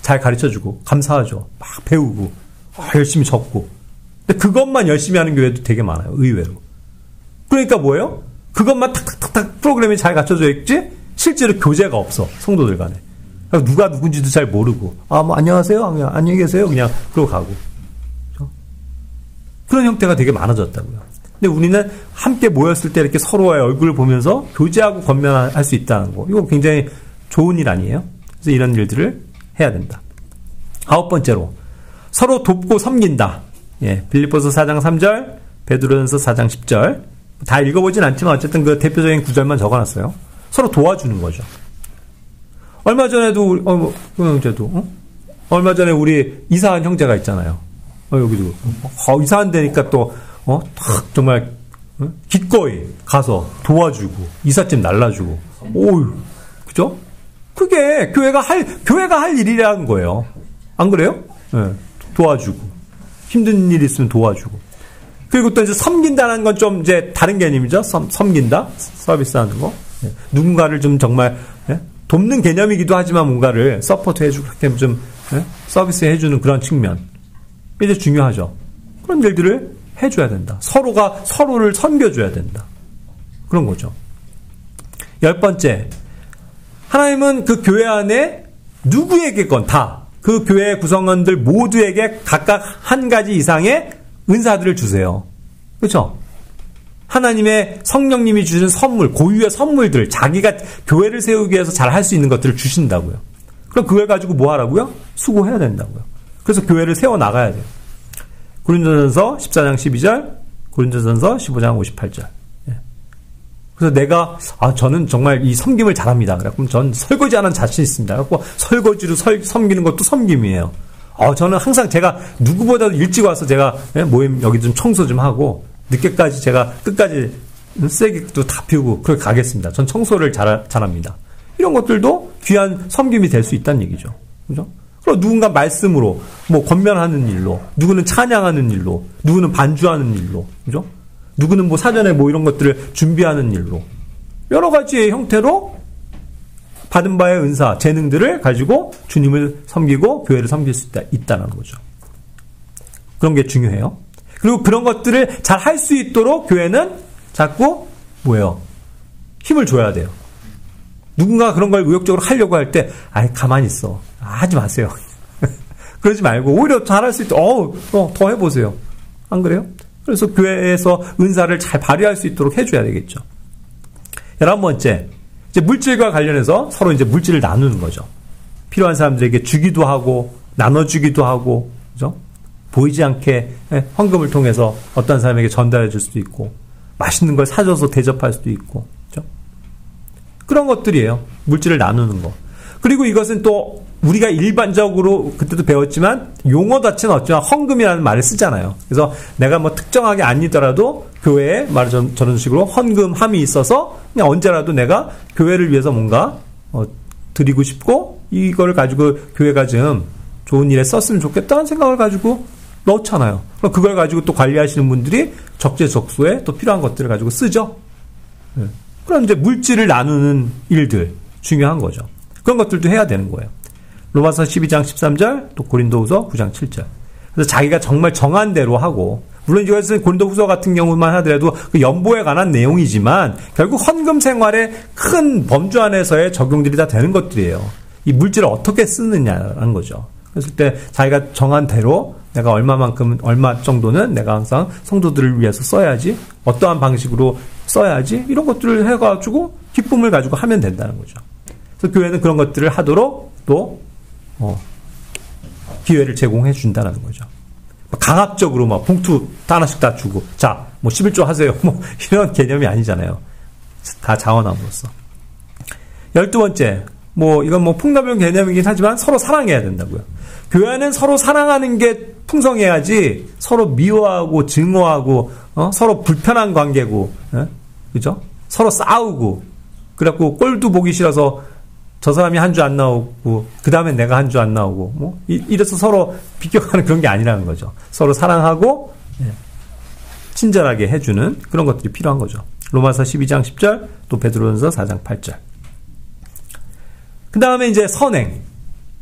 잘 가르쳐주고, 감사하죠. 막 배우고, 열심히 적고. 근데 그것만 열심히 하는 교회도 되게 많아요, 의외로. 그러니까 뭐예요? 그것만 탁탁탁탁 프로그램이 잘 갖춰져 있지, 실제로 교제가 없어, 성도들 간에. 누가 누군지도 잘 모르고, 안녕하세요? 안녕히 계세요? 그냥, 그러고 가고. 그런 형태가 되게 많아졌다고요. 근데 우리는 함께 모였을 때 이렇게 서로의 얼굴을 보면서 교제하고 권면할 수 있다는 거. 이거 굉장히 좋은 일 아니에요? 그래서 이런 일들을 해야 된다. 9번째로 서로 돕고 섬긴다. 예, 빌립보서 4장 3절, 베드로전서 4장 10절. 다 읽어보진 않지만 어쨌든 그 대표적인 구절만 적어놨어요. 서로 도와주는 거죠. 얼마 전에도 얼마 전에 우리 이사한 형제가 있잖아요. 여기도 이사한 데니까 또 정말 기꺼이 가서 도와주고 이삿짐 날라주고, 오유, 그죠? 그게 교회가 할 일이라는 거예요. 안 그래요? 네, 도와주고 힘든 일 있으면 도와주고. 그리고 또 이제 섬긴다는 건 좀 이제 다른 개념이죠. 섬긴다, 서비스하는 거. 네. 누군가를 좀 정말 돕는 개념이기도 하지만 뭔가를 서포트 해주고 그렇게 좀 서비스 해주는 그런 측면. 이제 중요하죠. 그런 일들을 해줘야 된다. 서로가 서로를 섬겨줘야 된다. 그런 거죠. 10번째, 하나님은 그 교회 안에 누구에게건 다 그 교회 구성원들 모두에게 각각 한 가지 이상의 은사들을 주세요. 그렇죠? 하나님의 성령님이 주신 선물, 고유의 선물들, 자기가 교회를 세우기 위해서 잘 할 수 있는 것들을 주신다고요. 그럼 그걸 가지고 뭐 하라고요? 수고해야 된다고요. 그래서 교회를 세워나가야 돼요. 고린도전서 14장 12절, 고린도전서 15장 58절. 그래서 내가 저는 정말 이 섬김을 잘합니다. 그래서 전 설거지하는 자신 있습니다. 그래서 설거지로 섬기는 것도 섬김이에요. 저는 항상 제가 누구보다도 일찍 와서 제가 모임 여기 좀 청소 좀 하고 늦게까지 제가 끝까지 쓰레기도 다 피우고 그렇게 가겠습니다. 전 청소를 잘합니다. 이런 것들도 귀한 섬김이 될 수 있다는 얘기죠. 그죠? 그리고 누군가 말씀으로 뭐 권면하는 일로, 누구는 찬양하는 일로, 누구는 반주하는 일로, 그죠? 누구는 뭐 사전에 뭐 이런 것들을 준비하는 일로, 여러 가지의 형태로 받은 바의 은사, 재능들을 가지고 주님을 섬기고 교회를 섬길 수 있다는 거죠. 그런 게 중요해요. 그리고 그런 것들을 잘 할 수 있도록 교회는 자꾸 뭐예요? 힘을 줘야 돼요. 누군가 그런 걸 의욕적으로 하려고 할 때 가만히 있어. 하지 마세요. 그러지 말고 오히려 잘할 수 있도록 더 해보세요. 안 그래요? 그래서 교회에서 은사를 잘 발휘할 수 있도록 해줘야 되겠죠. 11번째, 이제 물질과 관련해서 서로 이제 물질을 나누는 거죠. 필요한 사람들에게 주기도 하고 나눠주기도 하고, 그죠? 보이지 않게 헌금을 통해서 어떤 사람에게 전달해 줄 수도 있고, 맛있는 걸 사줘서 대접할 수도 있고, 그죠? 그런 것들이에요. 물질을 나누는 거. 그리고 이것은 또 우리가 일반적으로 그때도 배웠지만 용어 자체는 어쩌나 헌금이라는 말을 쓰잖아요. 그래서 내가 뭐 특정하게 아니더라도 교회에 저런 식으로 헌금함이 있어서 그냥 언제라도 내가 교회를 위해서 뭔가 드리고 싶고 이걸 가지고 교회가 좀 좋은 일에 썼으면 좋겠다는 생각을 가지고 넣잖아요. 그걸 가지고 또 관리하시는 분들이 적재적소에 또 필요한 것들을 가지고 쓰죠. 그럼 이제 물질을 나누는 일들 중요한 거죠. 그런 것들도 해야 되는 거예요. 로마서 12장 13절, 또 고린도후서 9장 7절. 그래서 자기가 정말 정한 대로 하고, 물론 이것은 고린도후서 같은 경우만 하더라도 그 연보에 관한 내용이지만 결국 헌금 생활의 큰 범주 안에서의 적용들이 다 되는 것들이에요. 이 물질을 어떻게 쓰느냐라는 거죠. 그랬을 때 자기가 정한 대로 내가 얼마 정도는 내가 항상 성도들을 위해서 써야지, 어떠한 방식으로 써야지, 이런 것들을 해가지고 기쁨을 가지고 하면 된다는 거죠. 그래서 교회는 그런 것들을 하도록 또 기회를 제공해 준다는 거죠. 강압적으로 막 봉투 하나씩 다 주고, 자, 뭐 11조 하세요. 뭐 이런 개념이 아니잖아요. 다 자원함으로써. 12번째, 이건 폭넓은 개념이긴 하지만 서로 사랑해야 된다고요. 교회는 서로 사랑하는 게 풍성해야지 서로 미워하고 증오하고 서로 불편한 관계고, 그죠? 서로 싸우고, 그래갖고 꼴도 보기 싫어서 저 사람이 한 주 안 나오고 그 다음에 내가 한 주 안 나오고 이래서 서로 비껴가는 그런 게 아니라는 거죠. 서로 사랑하고 친절하게 해주는 그런 것들이 필요한 거죠. 로마서 12장 10절, 또 베드로전서 4장 8절. 그 다음에 이제 선행.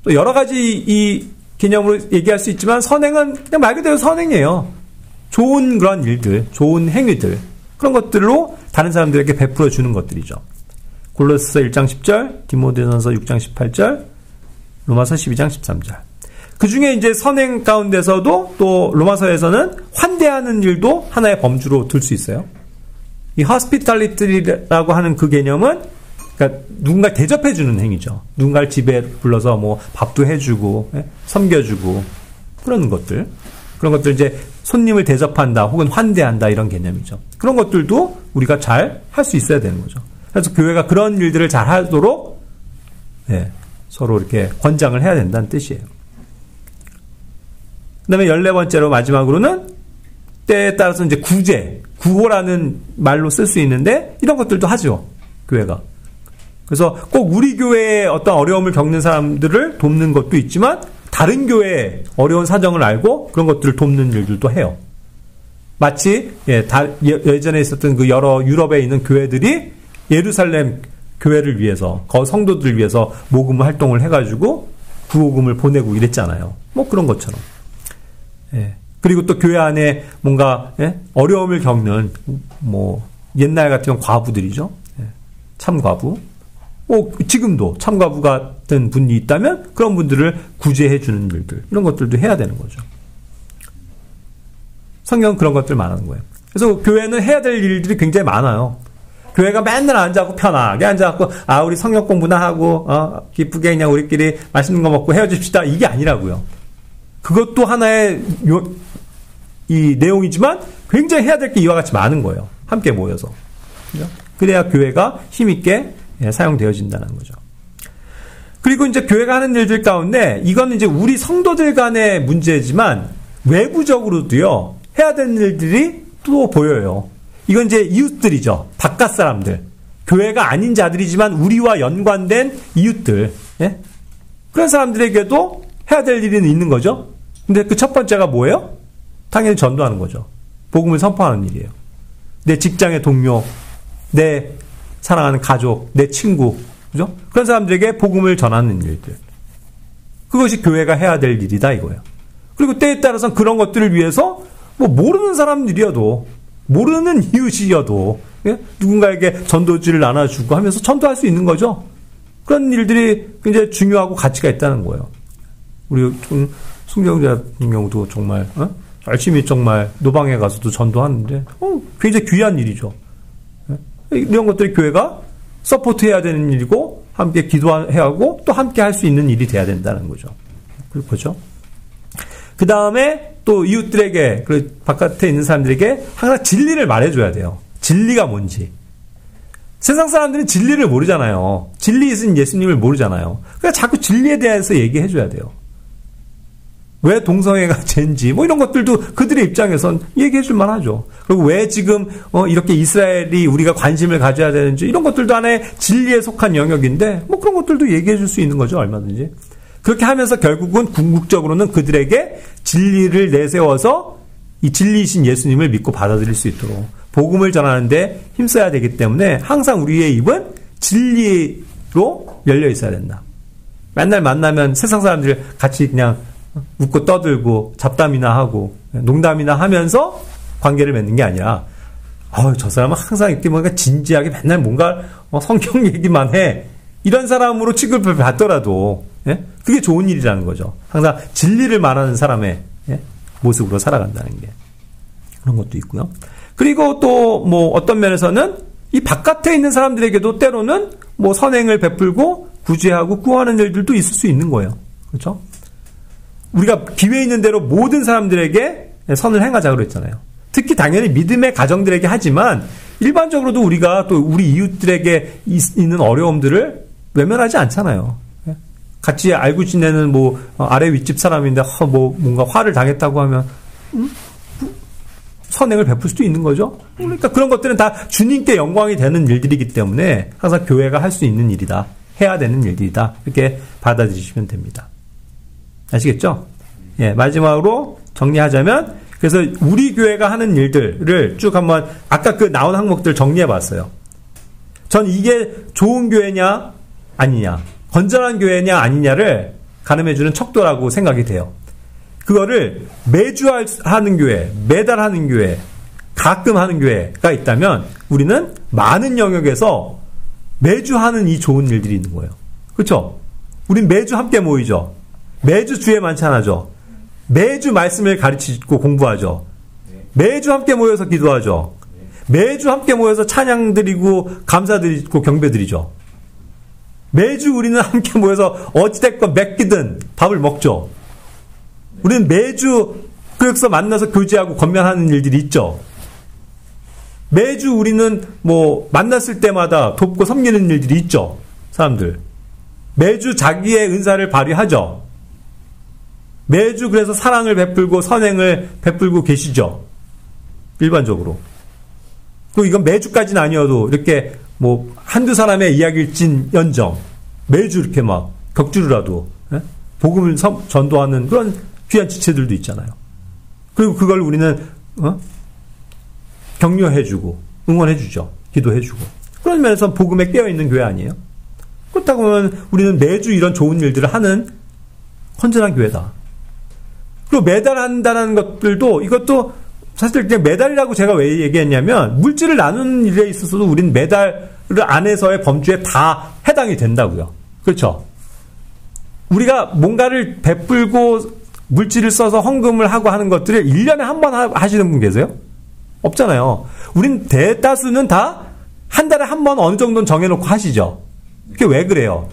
또 여러 가지 이 개념으로 얘기할 수 있지만 선행은 그냥 말 그대로 선행이에요. 좋은 그런 일들, 좋은 행위들, 그런 것들로 다른 사람들에게 베풀어 주는 것들이죠. 골로새서 1장 10절, 디모데전서 6장 18절, 로마서 12장 13절. 그 중에 이제 선행 가운데서도 또 로마서에서는 환대하는 일도 하나의 범주로 들 수 있어요. 이 hospitality라고 하는 그 개념은 그러니까 누군가 대접해주는 행위죠. 누군가를 집에 불러서 뭐 밥도 해주고, 섬겨주고, 그런 것들. 그런 것들 이제 손님을 대접한다 혹은 환대한다 이런 개념이죠. 그런 것들도 우리가 잘 할 수 있어야 되는 거죠. 그래서 교회가 그런 일들을 잘 하도록 서로 이렇게 권장을 해야 된다는 뜻이에요. 그 다음에 14번째로 마지막으로는 때에 따라서 이제 구호라는 말로 쓸 수 있는데 이런 것들도 하죠. 교회가. 그래서 꼭 우리 교회에 어떤 어려움을 겪는 사람들을 돕는 것도 있지만 다른 교회의 어려운 사정을 알고 그런 것들을 돕는 일들도 해요. 마치 예전에 있었던 그 여러 유럽에 있는 교회들이 예루살렘 교회를 위해서 성도들을 위해서 모금 활동을 해가지고 구호금을 보내고 이랬잖아요. 뭐 그런 것처럼. 그리고 또 교회 안에 뭔가 어려움을 겪는 뭐 옛날 같으면 과부들이죠. 참과부. 지금도 참과부 같은 분이 있다면 그런 분들을 구제해 주는 일들 이런 것들도 해야 되는 거죠. 성경은 그런 것들 말하는 거예요. 그래서 교회는 해야 될 일들이 굉장히 많아요. 교회가 맨날 앉아갖고 편하게 앉아갖고 우리 성경 공부나 하고 기쁘게 그냥 우리끼리 맛있는 거 먹고 헤어집시다 이게 아니라고요. 그것도 하나의 이 내용이지만 굉장히 해야 될 게 이와 같이 많은 거예요. 함께 모여서. 그죠? 그래야 교회가 힘있게 사용되어진다는 거죠. 그리고 이제 교회가 하는 일들 가운데 이건 이제 우리 성도들 간의 문제지만 외부적으로도요 해야 되는 일들이 또 보여요. 이건 이제 이웃들이죠. 바깥 사람들. 교회가 아닌 자들이지만 우리와 연관된 이웃들. 그런 사람들에게도 해야 될 일은 있는 거죠. 근데 그 첫 번째가 뭐예요? 당연히 전도하는 거죠. 복음을 선포하는 일이에요. 내 직장의 동료, 내 사랑하는 가족, 내 친구, 그죠? 그런 사람들에게 복음을 전하는 일들. 그것이 교회가 해야 될 일이다 이거예요. 그리고 때에 따라서는 그런 것들을 위해서 뭐 모르는 사람들이어도 모르는 이웃이어도 누군가에게 전도지를 나눠주고 하면서 전도할 수 있는 거죠. 그런 일들이 굉장히 중요하고 가치가 있다는 거예요. 우리 승경자 같은 경우도 정말 열심히 정말 노방에 가서도 전도하는데 굉장히 귀한 일이죠. 이런 것들이 교회가 서포트해야 되는 일이고 함께 기도해야 하고 또 함께 할 수 있는 일이 돼야 된다는 거죠. 그렇죠? 그 다음에 또 이웃들에게 바깥에 있는 사람들에게 항상 진리를 말해줘야 돼요. 진리가 뭔지. 세상 사람들은 진리를 모르잖아요. 진리이신 예수님을 모르잖아요. 그러니까 자꾸 진리에 대해서 얘기해줘야 돼요. 왜 동성애가 죄인지 뭐 이런 것들도 그들의 입장에선 얘기해줄 만하죠. 그리고 왜 지금 이렇게 이스라엘이 우리가 관심을 가져야 되는지 이런 것들도 하나의 진리에 속한 영역인데 뭐 그런 것들도 얘기해줄 수 있는 거죠. 얼마든지. 그렇게 하면서 결국은 궁극적으로는 그들에게 진리를 내세워서 이 진리이신 예수님을 믿고 받아들일 수 있도록 복음을 전하는데 힘써야 되기 때문에 항상 우리의 입은 진리로 열려 있어야 된다. 맨날 만나면 세상 사람들 같이 그냥 웃고 떠들고 잡담이나 하고 농담이나 하면서 관계를 맺는 게 아니라 저 사람은 항상 이렇게 뭔가 진지하게 맨날 뭔가 성경 얘기만 해. 이런 사람으로 취급을 받더라도 그게 좋은 일이라는 거죠. 항상 진리를 말하는 사람의 모습으로 살아간다는 게 그런 것도 있고요. 그리고 또 뭐 어떤 면에서는 이 바깥에 있는 사람들에게도 때로는 뭐 선행을 베풀고 구제하고 구하는 일들도 있을 수 있는 거예요. 그렇죠? 우리가 기회 있는 대로 모든 사람들에게 선을 행하자고 그랬잖아요. 특히 당연히 믿음의 가정들에게 하지만 일반적으로도 우리가 또 우리 이웃들에게 있는 어려움들을 외면하지 않잖아요. 같이 알고 지내는 뭐 아래 윗집 사람인데 뭐 뭔가 화를 당했다고 하면 선행을 베풀 수도 있는 거죠. 그러니까 그런 것들은 다 주님께 영광이 되는 일들이기 때문에 항상 교회가 할 수 있는 일이다. 해야 되는 일들이다. 이렇게 받아들이시면 됩니다. 아시겠죠? 마지막으로 정리하자면 그래서 우리 교회가 하는 일들을 쭉 한번 아까 그 나온 항목들 정리해 봤어요. 전 이게 좋은 교회냐 아니냐, 건전한 교회냐 아니냐를 가늠해 주는 척도라고 생각이 돼요. 그거를 매주 하는 교회, 매달 하는 교회, 가끔 하는 교회가 있다면 우리는 많은 영역에서 매주 하는 이 좋은 일들이 있는 거예요. 그렇죠? 우린 매주 함께 모이죠. 매주 주에 만찬하죠. 매주 말씀을 가르치고 공부하죠. 매주 함께 모여서 기도하죠. 매주 함께 모여서 찬양 드리고 감사 드리고 경배 드리죠. 매주 우리는 함께 모여서 어찌됐건 몇 끼든 밥을 먹죠. 우리는 매주 그래서 만나서 교제하고 권면하는 일들이 있죠. 매주 우리는 뭐 만났을 때마다 돕고 섬기는 일들이 있죠. 사람들. 매주 자기의 은사를 발휘하죠. 매주 그래서 사랑을 베풀고 선행을 베풀고 계시죠. 일반적으로. 또 이건 매주까지는 아니어도 이렇게 뭐 한두 사람의 이야기를 찐 연정 매주 이렇게 막 격주로라도 복음을 전도하는 그런 귀한 지체들도 있잖아요. 그리고 그걸 우리는 격려해주고 응원해주죠. 기도해주고. 그런 면에서 복음에 깨어있는 교회 아니에요? 그렇다고 하면 우리는 매주 이런 좋은 일들을 하는 헌전한 교회다. 그리고 매달 한다는 것들도 이것도 사실 그냥 매달이라고 제가 왜 얘기했냐면 물질을 나누는 일에 있어서도 우리는 매달 안에서의 범주에 다 해당이 된다고요. 그렇죠? 우리가 뭔가를 베풀고 물질을 써서 헌금을 하고 하는 것들을 1년에 한 번 하시는 분 계세요? 없잖아요. 우린 대다수는 다 한 달에 한 번 어느 정도는 정해놓고 하시죠. 그게 왜 그래요?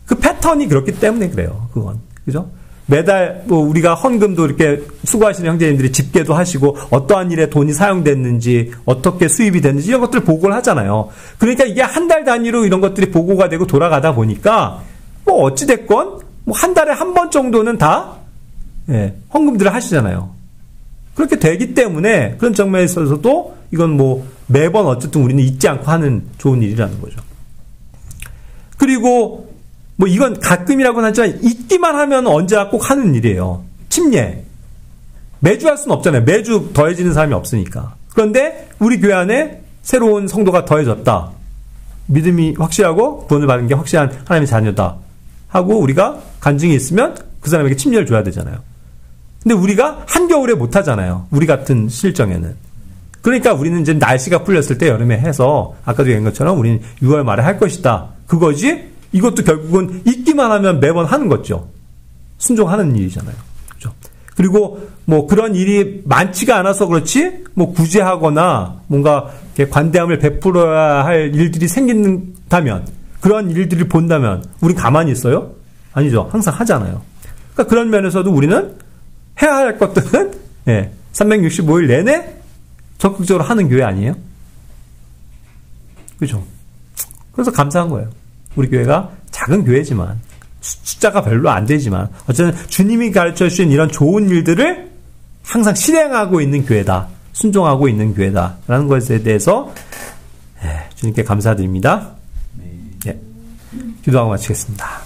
그 패턴이 그렇기 때문에 그래요. 그건. 그죠? 매달 뭐 우리가 헌금도 이렇게 수고하시는 형제님들이 집계도 하시고 어떠한 일에 돈이 사용됐는지 어떻게 수입이 됐는지 이런 것들을 보고를 하잖아요. 그러니까 이게 한 달 단위로 이런 것들이 보고가 되고 돌아가다 보니까 뭐 어찌됐건 뭐 한 달에 한 번 정도는 다 헌금들을 하시잖아요. 그렇게 되기 때문에 그런 측면에 있어서도 이건 뭐 매번 어쨌든 우리는 잊지 않고 하는 좋은 일이라는 거죠. 그리고 뭐 이건 가끔이라고는 하지만 잊기만 하면 언제나 꼭 하는 일이에요. 침례. 매주 할 수는 없잖아요. 매주 더해지는 사람이 없으니까. 그런데 우리 교회 안에 새로운 성도가 더해졌다. 믿음이 확실하고 구원을 받은 게 확실한 하나님의 자녀다. 하고 우리가 간증이 있으면 그 사람에게 침례를 줘야 되잖아요. 근데 우리가 한겨울에 못 하잖아요. 우리 같은 실정에는. 그러니까 우리는 이제 날씨가 풀렸을 때 여름에 해서 아까도 얘기한 것처럼 우리는 6월 말에 할 것이다. 그거지? 이것도 결국은 있기만 하면 매번 하는 거죠. 순종하는 일이잖아요. 그렇죠? 그리고 뭐 그런 일이 많지가 않아서 그렇지 뭐 구제하거나 뭔가 관대함을 베풀어야 할 일들이 생긴다면 그런 일들을 본다면 우리 가만히 있어요? 아니죠. 항상 하잖아요. 그러니까 그런 면에서도 우리는 해야 할 것들은 365일 내내 적극적으로 하는 교회 아니에요? 그렇죠? 그래서 감사한 거예요. 우리 교회가 작은 교회지만 숫자가 별로 안 되지만 어쨌든 주님이 가르쳐 주신 이런 좋은 일들을 항상 실행하고 있는 교회다. 순종하고 있는 교회다라는 것에 대해서 주님께 감사드립니다. 기도하고 마치겠습니다.